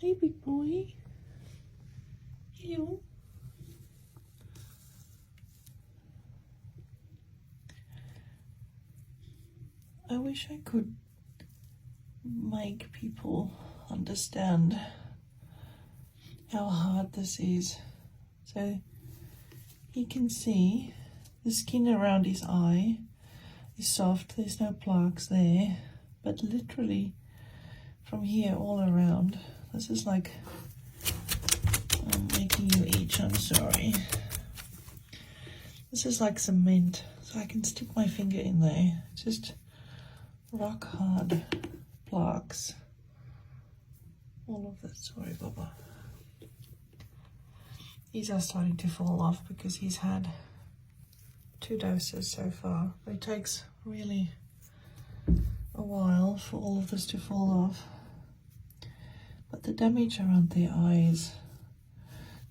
Hey, big boy. You. I wish I could make people understand how hard this is. So he can see the skin around his eye is soft, there's no plaques there, but literally from here all around, this is like, I'm making you itch, I'm sorry. This is like cement, so I can stick my finger in there. Just rock hard plaques. All of that, sorry Baba. These are starting to fall off because he's had 2 doses so far. It takes really a while for all of this to fall off. But the damage around their eyes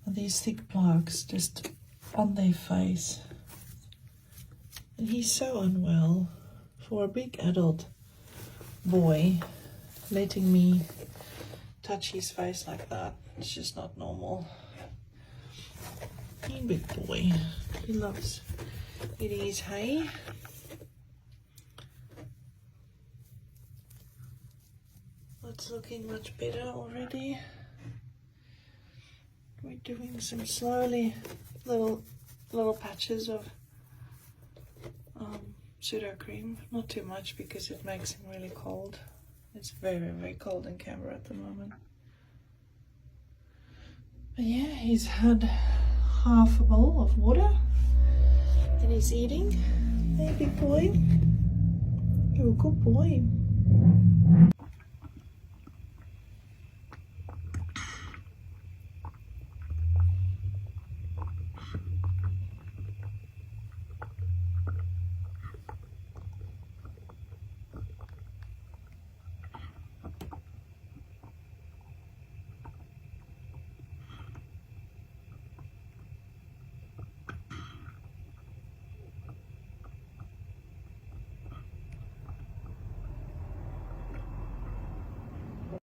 and these thick plaques just on their face. And he's so unwell. For a big adult boy, letting me touch his face like that, it's just not normal. He's a big boy. He loves eating his hay. It's looking much better already. We're doing some slowly little patches of pseudo cream, not too much because it makes him really cold. It's very, very cold in Canberra at the moment. But yeah, he's had half a bowl of water and he's eating. Hey, big boy. You're a good boy.